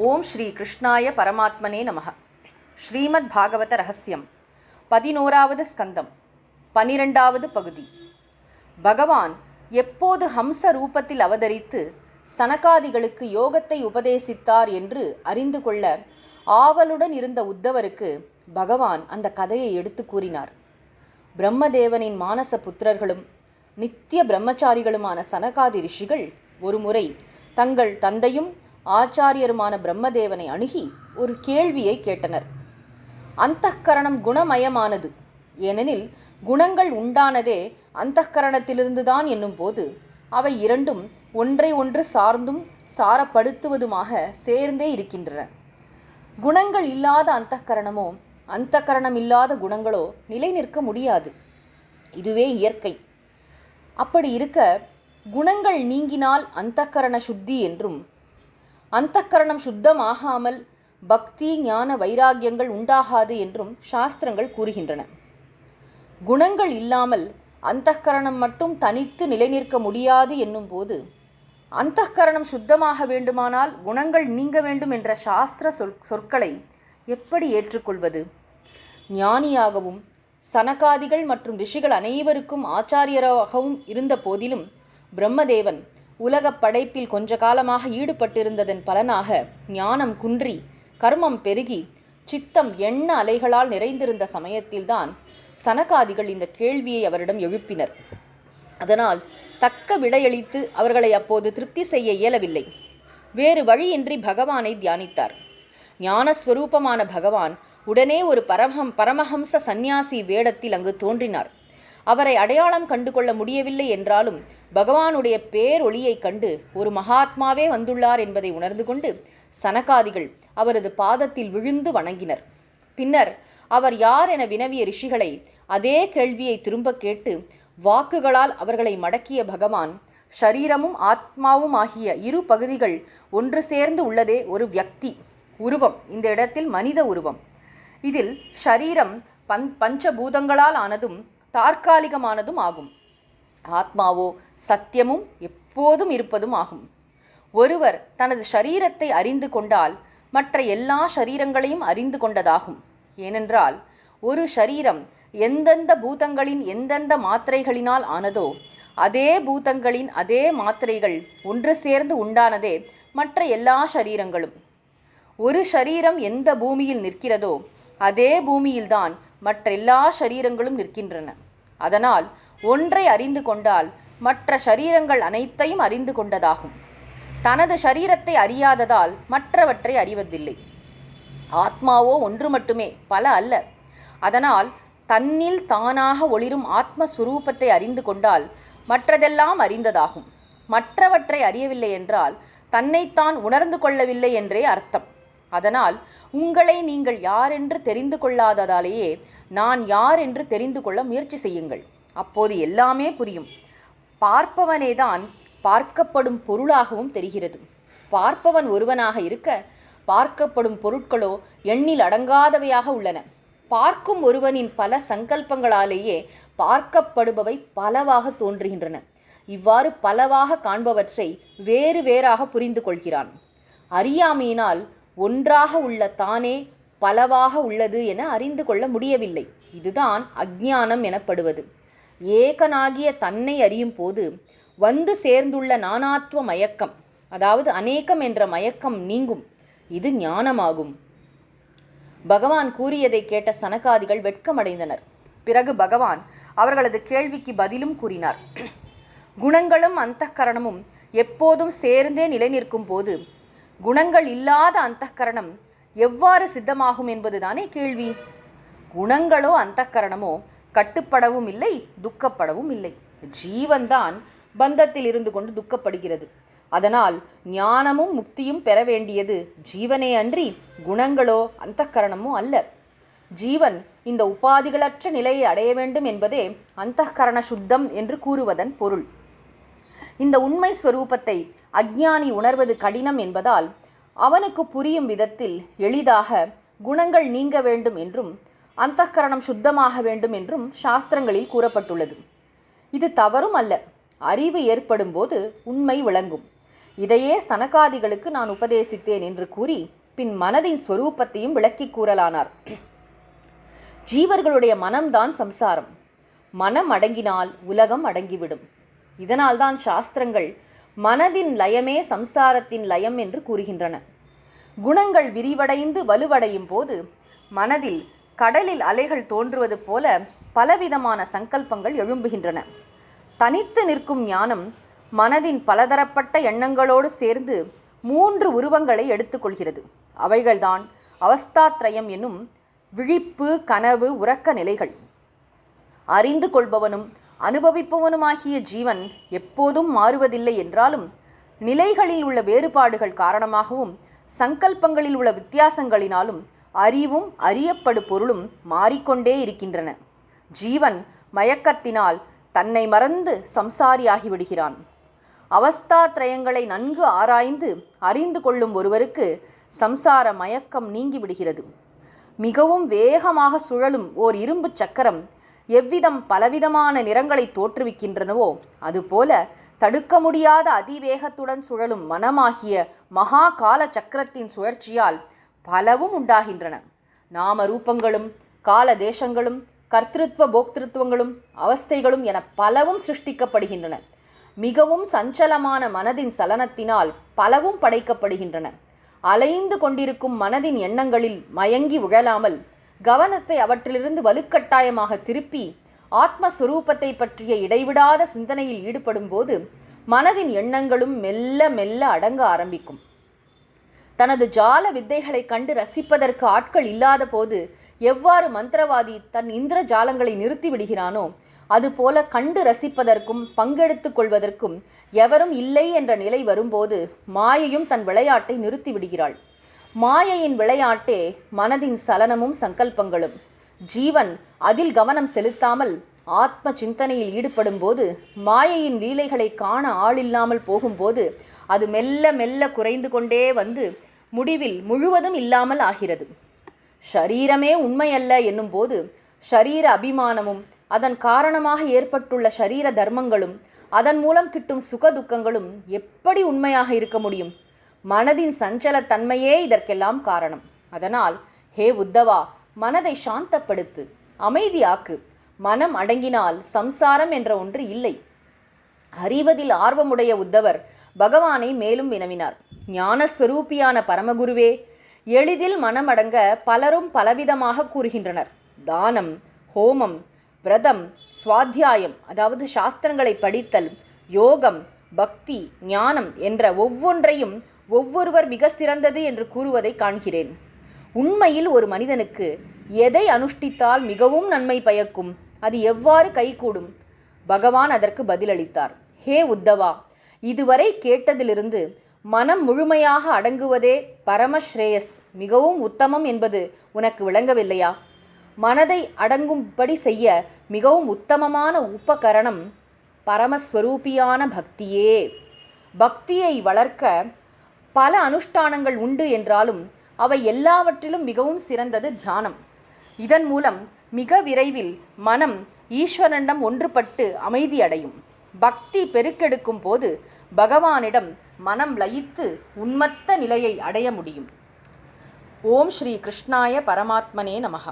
ஓம் ஸ்ரீ கிருஷ்ணாய பரமாத்மனே நமஹ. ஸ்ரீமத் பாகவத ரகசியம் 11வது ஸ்கந்தம் 12வது பகுதி. பகவான் எப்போது ஹம்ச ரூபத்தில் அவதரித்து சனகாதிகளுக்கு யோகத்தை உபதேசித்தார் என்று அறிந்து கொள்ள ஆவலுடன் இருந்த உத்தவருக்கு பகவான் அந்த கதையை எடுத்து கூறினார். பிரம்மதேவனின் மானச புத்திரர்களும் நித்திய பிரம்மச்சாரிகளுமான சனகாதி ரிஷிகள் ஒருமுறை தங்கள் தந்தையும் ஆச்சாரியருமான பிரம்மதேவனை அணுகி ஒரு கேள்வியை கேட்டனர். அந்தఃகரணம் குணமயமானது, ஏனெனில் குணங்கள் உண்டானதே அந்தঃகரணத்திலிருந்துதான் என்னும் போது அவை இரண்டும் ஒன்றை ஒன்று சார்ந்தும் சாரப்படுத்துவதுமாக சேர்ந்தே இருக்கின்றன. குணங்கள் இல்லாத அந்தঃகரணமோ அந்தःகரணம் இல்லாத குணங்களோ நிலை நிற்க முடியாது. இதுவே இயற்கை. அப்படி இருக்க குணங்கள் நீங்கினால் அந்தःகரண சுத்தி என்றும், அந்தःகரணம் சுத்தமாகாமல் பக்தி ஞான வைராகியங்கள் உண்டாகாது என்றும் சாஸ்திரங்கள் கூறுகின்றன. குணங்கள் இல்லாமல் அந்தःகரணம் மட்டும் தனித்து நிலை நிற்க முடியாது என்னும் போது அந்தःகரணம் சுத்தமாக வேண்டுமானால் குணங்கள் நீங்க வேண்டும் என்ற சாஸ்திர சொற்களை எப்படி ஏற்றுக்கொள்வது? ஞானியாகவும் சனகாதிகள் மற்றும் ரிஷிகள் அனைவருக்கும் ஆச்சாரியராகவும் இருந்த போதிலும் பிரம்மதேவன் உலகப் படைப்பில் கொஞ்ச காலமாக ஈடுபட்டிருந்ததன் பலனாக ஞானம் குன்றி கர்மம் பெருகி சித்தம் எண்ண அலைகளால் நிறைந்திருந்த சமயத்தில்தான் சனகாதிகள் இந்த கேள்வியை அவரிடம் எழுப்பினர். அதனால் தக்க விடையளித்து அவர்களை அப்போது திருப்தி செய்ய இயலவில்லை. வேறு வழியின்றி பகவானை தியானித்தார். ஞானஸ்வரூபமான பகவான் உடனே ஒரு பரமஹம்ச சந்நியாசி வேடத்தில் அங்கு தோன்றினார். அவரை அடையாளம் கண்டு கொள்ள முடியவில்லை என்றாலும் பகவானுடைய பேரொளியை கண்டு ஒரு மகாத்மாவே வந்துள்ளார் என்பதை உணர்ந்து கொண்டு சனகாதிகள் அவரது பாதத்தில் விழுந்து வணங்கினர். பின்னர் அவர் யார் என வினவிய ரிஷிகளை அதே கேள்வியை திரும்ப கேட்டு வாக்குகளால் அவர்களை மடக்கிய பகவான், ஷரீரமும் ஆத்மாவும் ஆகிய இரு பகுதிகள் ஒன்று சேர்ந்து உள்ளதே ஒரு வியக்தி உருவம், இந்த இடத்தில் மனித உருவம். இதில் ஷரீரம் பஞ்சபூதங்களால் ஆனதும் தற்காலிகமானதும் ஆகும். ஆத்மாவோ சத்தியமும் எப்போதும் இருப்பதும் ஆகும். ஒருவர் தனது ஷரீரத்தை அறிந்து கொண்டால் மற்ற எல்லா ஷரீரங்களையும் அறிந்து கொண்டதாகும். ஏனென்றால் ஒரு ஷரீரம் எந்தெந்த பூதங்களின் எந்தெந்த மாத்திரைகளினால் ஆனதோ அதே பூதங்களின் அதே மாத்திரைகள் ஒன்று சேர்ந்து உண்டானதே மற்ற எல்லா ஷரீரங்களும். ஒரு ஷரீரம் எந்த பூமியில் நிற்கிறதோ அதே பூமியில்தான் மற்ற எல்லா ஷரீரங்களும் நிற்கின்றன. அதனால் ஒன்றை அறிந்து கொண்டால் மற்ற ஷரீரங்கள் அனைத்தையும் அறிந்து கொண்டதாகும். தனது ஷரீரத்தை அறியாததால் மற்றவற்றை அறிவதில்லை. ஆத்மாவோ ஒன்று மட்டுமே, பல அல்ல. அதனால் தன்னில் தானாக ஒளிரும் ஆத்மஸ்வரூபத்தை அறிந்து கொண்டால் மற்றதெல்லாம் அறிந்ததாகும். மற்றவற்றை அறியவில்லை என்றால் தன்னைத்தான் உணர்ந்து கொள்ளவில்லை என்றே அர்த்தம். அதனால் உங்களை நீங்கள் யாரென்று தெரிந்து கொள்ளாததாலேயே நான் யார் என்று தெரிந்து கொள்ள முயற்சி செய்யுங்கள். அப்போது எல்லாமே புரியும். பார்ப்பவனேதான் பார்க்கப்படும் பொருளாகவும் தெரிகிறது. பார்ப்பவன் ஒருவனாக இருக்க பார்க்கப்படும் பொருட்களோ எண்ணில் அடங்காதவையாக உள்ளன. பார்க்கும் ஒருவனின் பல சங்கல்பங்களாலேயே பார்க்கப்படுபவை பலவாக தோன்றுகின்றன. இவ்வாறு பலவாக காண்பவற்றை வேறு வேறாக புரிந்து கொள்கிறான். அறியாமையினால் ஒன்றாக உள்ள தானே பலவாக உள்ளது என அறிந்து கொள்ள முடியவில்லை. இதுதான் அஞ்ஞானம் எனப்படுவது. ஏகனாகிய தன்னை அறியும் போது வந்து சேர்ந்துள்ள நானாத்வ மயக்கம், அதாவது அநேகம் என்ற மயக்கம் நீங்கும். இது ஞானமாகும். பகவான் கூறியதை கேட்ட சனகாதிகள் வெட்கமடைந்தனர். பிறகு பகவான் அவர்களது கேள்விக்கு பதிலும் கூறினார். குணங்களும் அந்தःகரணமும் எப்போதும் சேர்ந்தே நிலை நிற்கும் போது குணங்கள் இல்லாத அந்தःகரணம் எவ்வாறு சித்தமாகும் என்பதுதானே கேள்வி. குணங்களோ அந்தःகரணமோ கட்டுப்படவும் இல்லை, துக்கப்படவும் இல்லை. ஜீவன்தான் பந்தத்தில் இருந்து கொண்டு துக்கப்படுகிறது. அதனால் ஞானமும் முக்தியும் பெற வேண்டியது ஜீவனே அன்றி குணங்களோ அந்தःகரணமோ அல்ல. ஜீவன் இந்த உபாதிகளற்ற நிலையை அடைய வேண்டும் என்பதே அந்தःகரண சுத்தம் என்று கூறுவதன் பொருள். இந்த உண்மை ஸ்வரூபத்தை அஞ்ஞானி உணர்வது கடினம் என்பதால் அவனுக்கு புரியும் விதத்தில் எளிதாக குணங்கள் நீங்க வேண்டும் என்றும் அந்தःகரணம் சுத்தமாக வேண்டும் என்றும் சாஸ்திரங்களில் கூறப்பட்டுள்ளது. இது தவறும் அல்ல. அறிவு ஏற்படும் போது உண்மை விளங்கும். இதையே சனகாதிகளுக்கு நான் உபதேசித்தேன் என்று கூறி பின் மனதின் ஸ்வரூபத்தையும் விளக்கி கூறலானார். ஜீவர்களுடைய மனம்தான் சம்சாரம். மனம் அடங்கினால் உலகம் அடங்கிவிடும். இதனால்தான் சாஸ்திரங்கள் மனதின் லயமே சம்சாரத்தின் லயம் என்று கூறுகின்றன. குணங்கள் விரிவடைந்து வலுவடையும் போது மனதில் கடலில் அலைகள் தோன்றுவது போல பலவிதமான சங்கல்பங்கள் எழும்புகின்றன. தனித்து நிற்கும் ஞானம் மனதின் பலதரப்பட்ட எண்ணங்களோடு சேர்ந்து 3 உருவங்களை எடுத்துக்கொள்கிறது. அவைகள்தான் அவஸ்தாத்ரயம் என்னும் விழிப்பு, கனவு, உறக்க நிலைகள். அறிந்து கொள்பவனும் அனுபவிப்பவனுமாகிய ஜீவன் எப்போதும் மாறுவதில்லை என்றாலும் நிலைகளில் உள்ள வேறுபாடுகள் காரணமாகவும் சங்கல்பங்களில் உள்ள வித்தியாசங்களினாலும் அறிவும் அறியப்படு பொருளும் மாறிக்கொண்டே இருக்கின்றன. ஜீவன் மயக்கத்தினால் தன்னை மறந்து சம்சாரியாகிவிடுகிறான். அவஸ்தாத்ரயங்களை நன்கு ஆராய்ந்து அறிந்து கொள்ளும் ஒருவருக்கு சம்சார மயக்கம் நீங்கிவிடுகிறது. மிகவும் வேகமாக சுழலும் ஓர் இரும்பு சக்கரம் எவ்விதம் பலவிதமான நிறங்களை தோற்றுவிக்கின்றனவோ அதுபோல தடுக்க முடியாத அதிவேகத்துடன் சுழலும் மனமாகிய மகா கால சக்கரத்தின் சுழற்சியால் பலவும் உண்டாகின்றன. நாம ரூபங்களும் கால தேசங்களும் கர்த்திருவ போக்திருத்துவங்களும் அவஸ்தைகளும் என பலவும் சிருஷ்டிக்கப்படுகின்றன. மிகவும் சஞ்சலமான மனதின் சலனத்தினால் பலவும் படைக்கப்படுகின்றன. அலைந்து கொண்டிருக்கும் மனதின் எண்ணங்களில் மயங்கி உழலாமல் கவனத்தை அவற்றிலிருந்து வலுக்கட்டாயமாக திருப்பி ஆத்மஸ்வரூபத்தை பற்றிய இடைவிடாத சிந்தனையில் ஈடுபடும் போது மனதின் எண்ணங்களும் மெல்ல மெல்ல அடங்க ஆரம்பிக்கும். தனது ஜால வித்தைகளை கண்டு ரசிப்பதற்கு ஆட்கள் இல்லாத போது எவ்வாறு மந்திரவாதி தன் இந்திர ஜாலங்களை நிறுத்தி விடுகிறானோ அதுபோல கண்டு ரசிப்பதற்கும் பங்கெடுத்து கொள்வதற்கும் எவரும் இல்லை என்ற நிலை வரும்போது மாயையும் தன் விளையாட்டை நிறுத்தி விடுகிறாள். மாயையின் விளையாட்டே மனதின் சலனமும் சங்கல்பங்களும். ஜீவன் அதில் கவனம் செலுத்தாமல் ஆத்ம சிந்தனையில் ஈடுபடும் போது மாயையின் லீலைகளை காண ஆளில்லாமல் போகும்போது அது மெல்ல மெல்ல குறைந்து கொண்டே வந்து முடிவில் முழுவதும் இல்லாமல் ஆகிறது. ஷரீரமே உண்மையல்ல என்னும்போது ஷரீர அபிமானமும் அதன் காரணமாக ஏற்பட்டுள்ள ஷரீர தர்மங்களும் அதன் மூலம் கிட்டும் சுகதுக்கங்களும் எப்படி உண்மையாக இருக்க முடியும்? மனதின் சஞ்சலத்தன்மையே இதற்கெல்லாம் காரணம். அதனால் ஹே உத்தவா, மனதை சாந்தப்படுத்து, அமைதியாக்கு. மனம் அடங்கினால் சம்சாரம் என்ற ஒன்று இல்லை. அறிவதில் ஆர்வமுடைய உத்தவர் பகவானை மேலும் வினவினார். ஞானஸ்வரூபியான பரமகுருவே, எளிதில் மனம் அடங்க பலரும் பலவிதமாக கூறுகின்றனர். தானம், ஹோமம், விரதம், சுவாத்தியாயம் அதாவது சாஸ்திரங்களை படித்தல், யோகம், பக்தி, ஞானம் என்ற ஒவ்வொன்றையும் ஒவ்வொருவர் மிக சிறந்தது என்று கூறுவதை காண்கிறேன். உண்மையில் ஒரு மனிதனுக்கு எதை அனுஷ்டித்தால் மிகவும் நன்மை பயக்கும், அது எவ்வாறு கைகூடும்? பகவான் அதற்கு பதிலளித்தார். ஹே உத்தவா, இதுவரை கேட்டதிலிருந்து மனம் முழுமையாக அடங்குவதே பரமஸ்ரேயஸ், மிகவும் உத்தமம் என்பது உனக்கு விளங்கவில்லையா? மனதை அடங்கும்படி செய்ய மிகவும் உத்தமமான உபகரணம் பரமஸ்வரூபியான பக்தியே. பக்தியை வளர்க்க பல அனுஷ்டானங்கள் உண்டு என்றாலும் அவை எல்லாவற்றிலும் மிகவும் சிறந்தது தியானம். இதன் மூலம் மிக விரைவில் மனம் ஈஸ்வரனிடம் ஒன்றுபட்டு அமைதியடையும். பக்தி பெருக்கெடுக்கும் போது பகவானிடம் மனம் லயித்து உன்மத்த நிலையை அடைய முடியும். ஓம் ஸ்ரீ கிருஷ்ணாய பரமாத்மனே நமஹ.